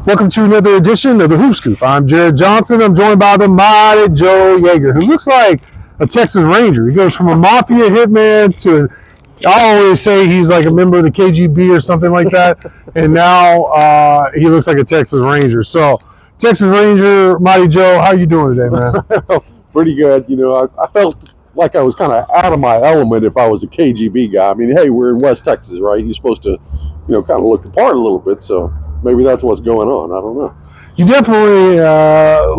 Welcome to another edition of the Hoop Scoop. I'm Jarret Johnson. I'm joined by the mighty Joe Yeager, who looks like a Texas Ranger. He goes from a mafia hitman to, I always say he's like a member of the KGB or something like that, and now he looks like a Texas Ranger. So, Texas Ranger, mighty Joe, how you doing today, man? Pretty good. You know, I felt like I was kind of out of my element if I was a KGB guy. I mean, hey, we're in West Texas, right? You're supposed to, kind of look the part a little bit, so maybe that's what's going on. I don't know. You definitely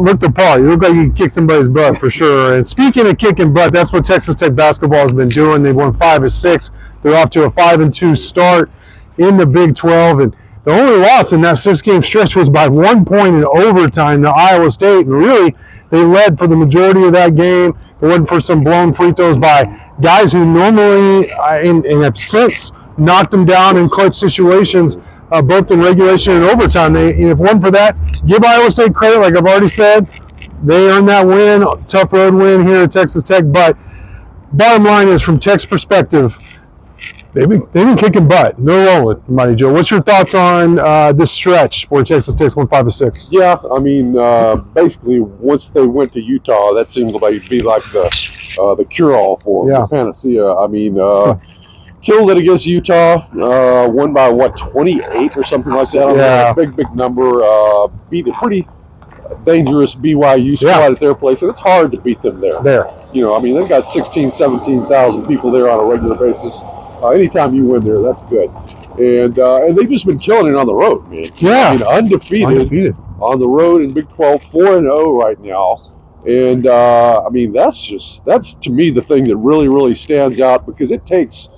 look the part. You look like you can kick somebody's butt for sure. And speaking of kicking butt, that's what Texas Tech basketball has been doing. They've won 5 of 6. They're off to a 5-2 start in the Big 12. And the only loss in that 6-game stretch was by 1 point in overtime to Iowa State. And really, they led for the majority of that game. It wasn't for some blown free throws by guys who normally, and have since knocked them down in clutch situations, both in regulation and overtime. If one for that, give Iowa State credit. Like I've already said, they earned that win, tough road win here at Texas Tech. But bottom line is, from Tech's perspective, they've been kicking butt. No rolling, mighty Joe. What's your thoughts on this stretch where Texas Tech's won 5 of 6? Yeah, I mean, basically, once they went to Utah, that seemed to be like the cure-all for them, the panacea. I mean, killed it against Utah, won by, 28 or something like that. Yeah. Big number. Beat a pretty dangerous BYU squad at their place, and it's hard to beat them there. I mean, they've got 16,000, 17,000 people there on a regular basis. Anytime you win there, that's good. And they've just been killing it on the road, man. Yeah. I mean, undefeated on the road in Big 12, 4-0 right now. And, I mean, that's to me the thing that really, really stands out, because it takes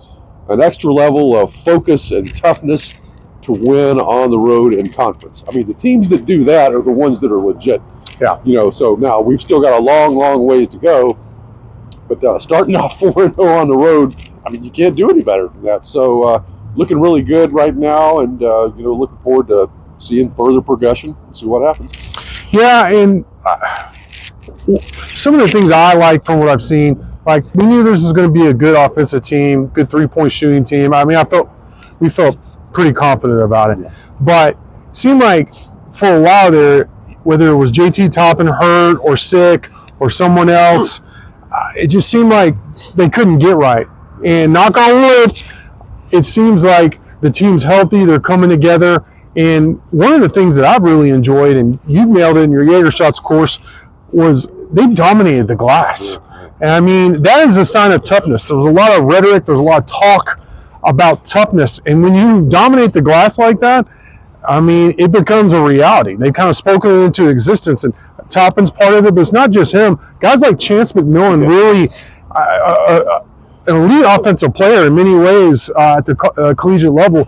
an extra level of focus and toughness to win on the road in conference. I mean, the teams that do that are the ones that are legit. Yeah. So now we've still got a long, long ways to go. But starting off 4-0 on the road, I mean, you can't do any better than that. So looking really good right now, and looking forward to seeing further progression and see what happens. Yeah, and some of the things I like from what I've seen, like, we knew this was going to be a good offensive team, good three-point shooting team. I mean, we felt pretty confident about it. But it seemed like for a while there, whether it was JT Toppin hurt or sick or someone else, it just seemed like they couldn't get right. And knock on wood, it seems like the team's healthy, they're coming together. And one of the things that I've really enjoyed, and you've nailed it in your Jaeger shots, of course, was they dominated the glass. And I mean, that is a sign of toughness. There's a lot of rhetoric, there's a lot of talk about toughness. And when you dominate the glass like that, I mean, it becomes a reality. They've kind of spoken it into existence, and Toppin's part of it, but it's not just him. Guys like Chance McMillan, really an elite offensive player in many ways at the collegiate level,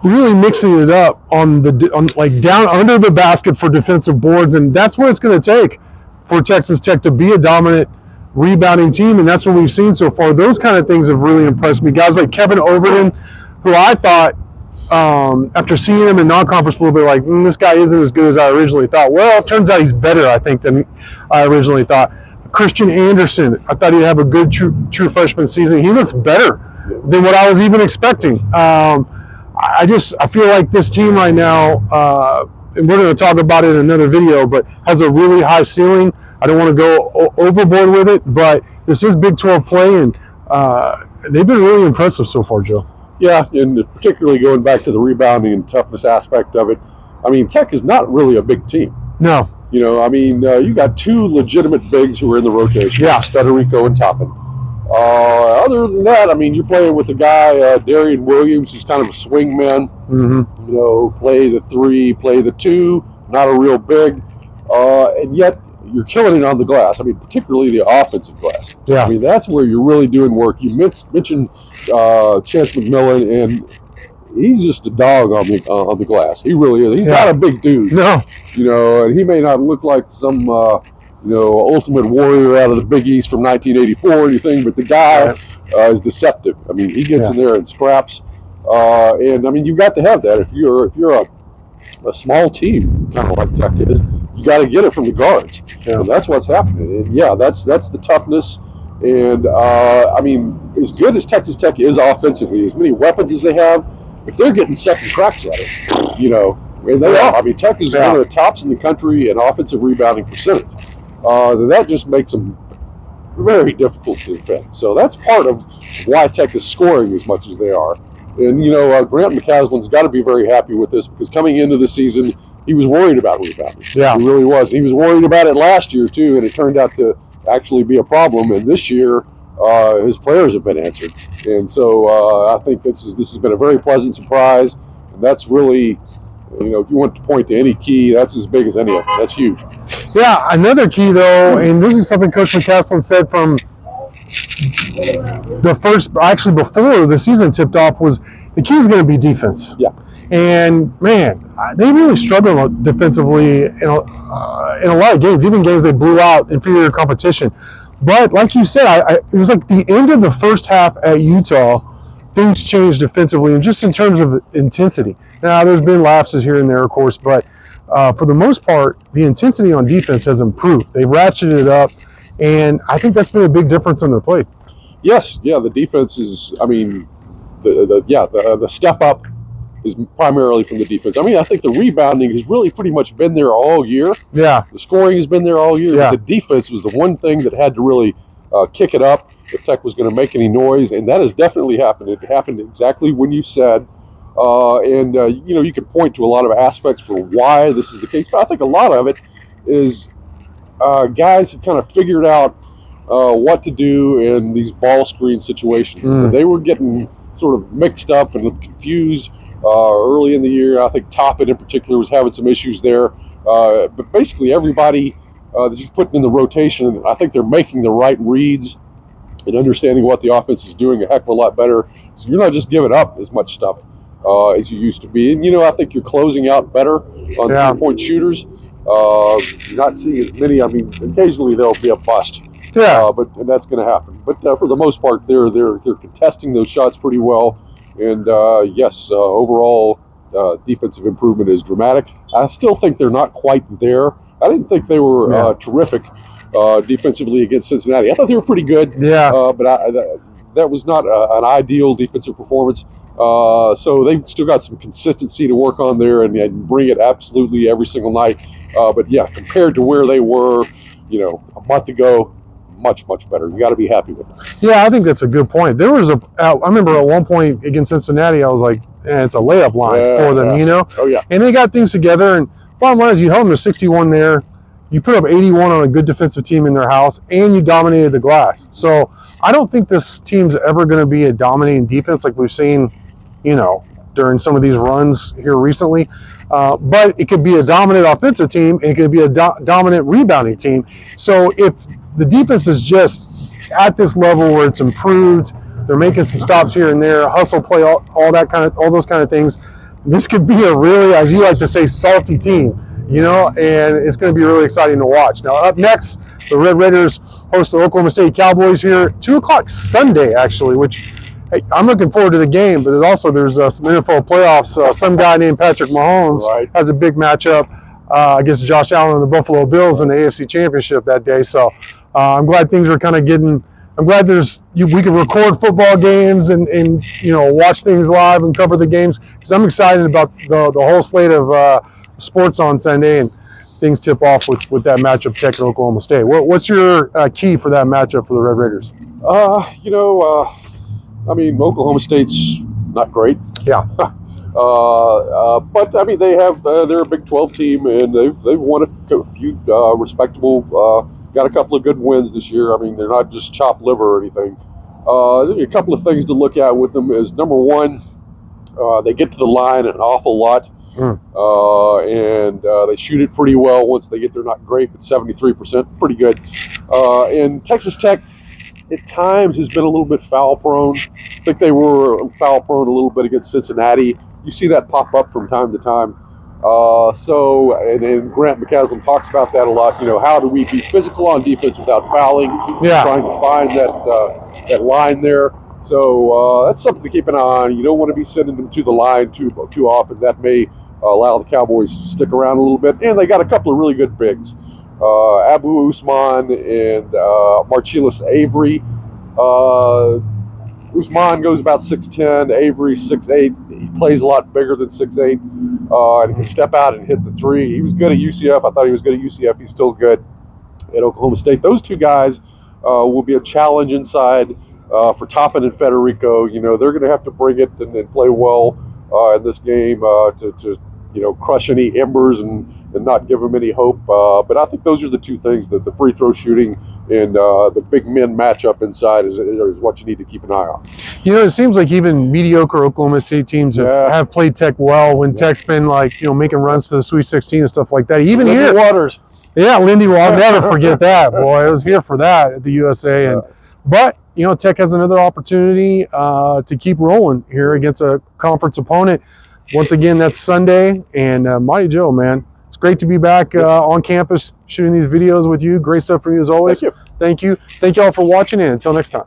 really mixing it up on down under the basket for defensive boards, and that's what it's going to take for Texas Tech to be a dominant rebounding team, and that's what we've seen so far. Those kind of things have really impressed me. Guys like Kevin Overton, who I thought, after seeing him in non-conference a little bit, like, this guy isn't as good as I originally thought. Well, it turns out he's better, I think, than I originally thought. Christian Anderson, I thought he'd have a good true freshman season. He looks better than what I was even expecting. I feel like this team right now, and we're going to talk about it in another video, but has a really high ceiling. I don't want to go overboard with it, but this is Big 12 play, and they've been really impressive so far, Joe. Yeah, and particularly going back to the rebounding and toughness aspect of it, I mean, Tech is not really a big team. No. I mean, you got 2 legitimate bigs who are in the rotation, Federico and Toppin. Other than that, I mean, you're playing with a guy, Darian Williams, who's kind of a swing man. Mm-hmm. Play the 3, play the 2, not a real big. And yet, you're killing it on the glass. I mean, particularly the offensive glass. Yeah. I mean, that's where you're really doing work. You mentioned Chance McMillan, and he's just a dog on the glass. He really is. He's not a big dude. No. And he may not look like some ultimate warrior out of the Big East from 1984 or anything, but the guy is deceptive. I mean, he gets in there and scraps. And I mean, you've got to have that if you're a small team, kind of like Tech is. You got to get it from the guards. And that's what's happening. And that's the toughness. And I mean, as good as Texas Tech is offensively, as many weapons as they have, if they're getting second cracks at it, And they are. I mean, Tech is one of the tops in the country in offensive rebounding percentage. That just makes them very difficult to defend. So that's part of why Tech is scoring as much as they are. And, Grant McCaslin's got to be very happy with this, because coming into the season, he was worried about rebounding. Yeah. He really was. He was worried about it last year, too, and it turned out to actually be a problem. And this year, his players have been answered. And so I think this has been a very pleasant surprise. And that's really, if you want to point to any key, that's as big as any of them. That's huge. Yeah, another key, though, and this is something Coach McCaslin said from before the season tipped off, was the key is going to be defense. Yeah. And, man, they really struggled defensively in a lot of games, even games they blew out inferior competition. But like you said, it was like the end of the first half at Utah, things changed defensively, and just in terms of intensity. Now, there's been lapses here and there, of course, but for the most part, the intensity on defense has improved. They've ratcheted it up, and I think that's been a big difference on their play. Yes, yeah, the defense is, the step up is primarily from the defense. I mean, I think the rebounding has really pretty much been there all year. Yeah. The scoring has been there all year. Yeah. But the defense was the one thing that had to really kick it up if Tech was going to make any noise, and that has definitely happened. It happened exactly when you said. You can point to a lot of aspects for why this is the case, but I think a lot of it is guys have kind of figured out what to do in these ball screen situations. They were getting sort of mixed up and confused early in the year. I think Toppin in particular was having some issues there. But basically everybody that you're putting in the rotation, I think they're making the right reads and understanding what the offense is doing a heck of a lot better. So you're not just giving up as much stuff as you used to be. And, I think you're closing out better on 3-point shooters. You're not seeing as many. I mean, occasionally there'll be a bust. Yeah. But that's going to happen. But for the most part, they're contesting those shots pretty well. And overall defensive improvement is dramatic. I still think they're not quite there. I didn't think they were terrific defensively against Cincinnati. I thought they were pretty good. Yeah. But that was not an ideal defensive performance. So they've still got some consistency to work on there and bring it absolutely every single night. But compared to where they were, a month ago, much, much better. You got to be happy with it. Yeah, I think that's a good point. There was I remember at one point against Cincinnati, I was like, it's a layup line for them, Oh, yeah. And they got things together. And bottom line is you held them to 61 there. You put up 81 on a good defensive team in their house, and you dominated the glass. So I don't think this team's ever going to be a dominating defense like we've seen, during some of these runs here recently. But it could be a dominant offensive team, and it could be a dominant rebounding team. So if the defense is just at this level where it's improved, they're making some stops here and there, hustle play, all those kind of things, this could be a really, as you like to say, salty team. And it's going to be really exciting to watch. Now, up next, the Red Raiders host the Oklahoma State Cowboys here, 2 o'clock Sunday, actually, which I'm looking forward to the game, but there's some NFL playoffs. Some guy named Patrick Mahomes has a big matchup against Josh Allen and the Buffalo Bills in the AFC Championship that day. So I'm glad things are kind of getting – I'm glad we can record football games and watch things live and cover the games, because I'm excited about the whole slate of sports on Sunday, and things tip off with that matchup, Tech and Oklahoma State. What's your key for that matchup for the Red Raiders? Oklahoma State's not great. Yeah. But they're a Big 12 team, and they've won a few respectable. Got a couple of good wins this year. I mean, they're not just chopped liver or anything. A couple of things to look at with them is, number one, they get to the line an awful lot. And they shoot it pretty well once they get there. Not great, but 73%, pretty good. And Texas Tech, at times, has been a little bit foul prone. I think they were foul prone a little bit against Cincinnati. You see that pop up from time to time. And Grant McCaslin talks about that a lot. How do we be physical on defense without fouling? Yeah. Trying to find that line there. So that's something to keep an eye on. You don't want to be sending them to the line too often. That may allow the Cowboys to stick around a little bit. And they got a couple of really good bigs. Abu Usman and Marcellus Avery. Usman goes about 6'10", Avery 6'8". He plays a lot bigger than 6'8", and he can step out and hit the three. He was good at UCF. I thought he was good at UCF. He's still good at Oklahoma State. Those two guys will be a challenge inside for Toppin and Federico. You know, they're going to have to bring it and play well in this game to crush any embers and not give them any hope. But I think those are the two things, that the free throw shooting and the big men matchup inside is what you need to keep an eye on. You know, it seems like even mediocre Oklahoma State teams have played Tech well when Tech's been like, making runs to the Sweet 16 and stuff like that. Even Lindy here. Waters. Yeah, Lindy, I'll never forget that, boy. I was here for that at the USA. But, Tech has another opportunity to keep rolling here against a conference opponent. Once again, that's Sunday. And Mighty Joe, man, it's great to be back on campus shooting these videos with you. Great stuff from you as always. Thank you. Thank you. Thank you all for watching, and until next time.